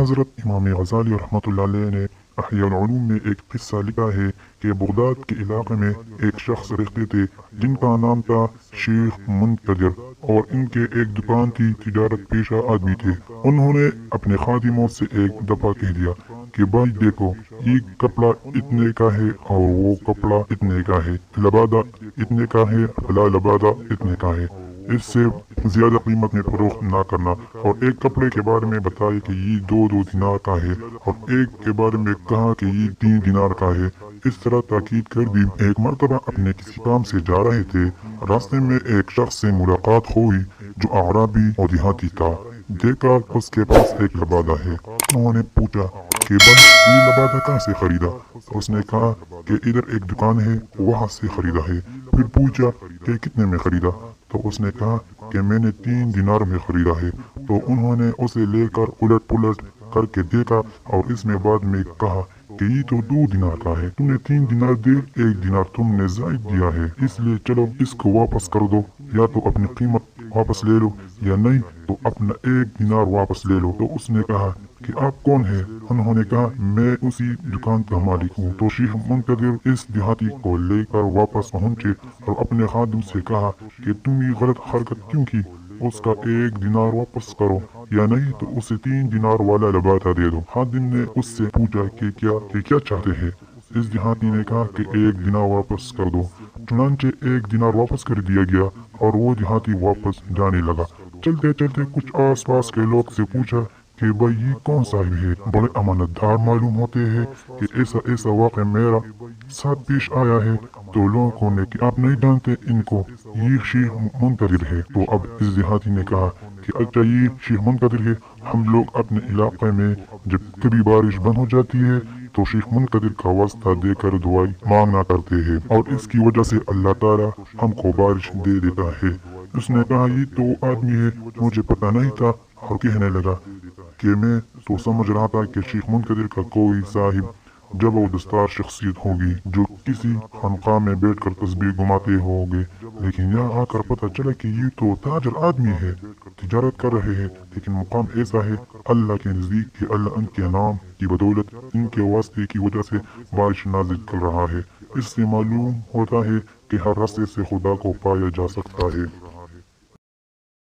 حضرت امام غزالی رحمۃ اللہ علیہ نے احیاء العلوم میں ایک قصہ لکھا ہے کہ بغداد کے علاقے میں ایک شخص رہتے تھے جن کا نام تھا شیخ منتظر، اور ان کے ایک دکان تھی، تجارت پیشہ آدمی تھے۔ انہوں نے اپنے خادموں سے ایک دفعہ کہہ دیا کہ بھائی دیکھو، یہ کپڑا اتنے کا ہے اور وہ کپڑا اتنے کا ہے، لبادہ اتنے کا ہے، فلا لبادہ اتنے کا ہے، اس سے زیادہ قیمت میں فروخت نہ کرنا، اور ایک کپڑے کے بارے میں بتایا کہ یہ 2 دینار کا ہے، اور ایک کے بارے میں کہا کہ یہ 3 دینار کا ہے۔ اس طرح تاکید کر دی۔ ایک مرتبہ اپنے کسی کام سے جا رہے تھے، راستے میں ایک شخص سے ملاقات ہوئی جو اعرابی اور دیہاتی تھا۔ دیکھا اس کے پاس ایک لبادہ ہے۔ انہوں نے پوچھا کہ بھائی یہ لبادہ کہاں سے خریدا؟ اس نے کہا کہ ادھر ایک دکان ہے، وہاں سے خریدا ہے۔ پھر پوچھا کہ کتنے میں خریدا؟ تو اس نے کہا کہ میں نے 3 دینار میں خریدا ہے۔ تو انہوں نے اسے لے کر الٹ پلٹ کر کے دیکھا اور اس میں بعد میں کہا کہ یہ تو 2 دینار کا ہے، تم نے 3 دینار دے، 1 دینار تم نے زائد دیا ہے، اس لیے چلو اس کو واپس کر دو، یا تو اپنی قیمت واپس لے لو یا نہیں تو اپنا 1 دینار واپس لے لو۔ تو اس نے کہا کہ آپ کون ہیں؟ انہوں نے کہا میں اسی دکان کا مالک ہوں۔ تو شیخ منتظر اس دیہاتی کو لے کر واپس پہنچے اور اپنے خادم سے کہا کہ تم یہ غلط حرکت کیوں کی؟ اس کا 1 دینار واپس کرو یا نہیں تو اسے 3 دینار والا لبادہ دے دو۔ خادم نے اس سے پوچھا کہ کیا چاہتے ہیں؟ اس دیہاتی نے کہا کہ 1 دینار واپس کر دو۔ چنانچہ 1 دینار واپس کر دیا گیا اور وہ دیہاتی واپس جانے لگا۔ چلتے چلتے کچھ آس پاس کے لوگ سے پوچھا کہ بھائی یہ کون صاحب ہے؟ بڑے امانت دار معلوم ہوتے ہیں کہ ایسا واقعہ میرا ساتھ پیش آیا ہے۔ تو لوگوں نے کہ آپ نہیں جانتے ان کو، یہ شیخ منتظر ہے۔ تو اب اس دیہاتی نے کہا کہ اچھا یہ شیخ منتظر ہے، ہم لوگ اپنے علاقے میں جب کبھی بارش بند ہو جاتی ہے تو شیخ منتظر کا واسطہ دے کر دعائی مانگنا کرتے ہیں، اور اس کی وجہ سے اللہ تعالی ہم کو بارش دے دیتا ہے۔ اس نے کہا یہ تو آدمی ہے، مجھے پتہ نہیں تھا، اور کہنے لگا کہ میں تو سمجھ رہا تھا کہ شیخ منتظر کا کوئی صاحب جب وہ دستار شخصیت ہوگی جو کسی خانقاہ میں بیٹھ کر تسبیح گھماتے ہوگے، لیکن یہاں آ کر پتہ چلا کہ یہ تو تاجر آدمی ہے، تجارت کر رہے ہیں، لیکن مقام ایسا ہے اللہ کے نزدیک کہ اللہ ان کے نام کی بدولت، ان کے واسطے کی وجہ سے بارش نازل کر رہا ہے۔ اس سے معلوم ہوتا ہے کہ ہر راستے سے خدا کو پایا جا سکتا ہے۔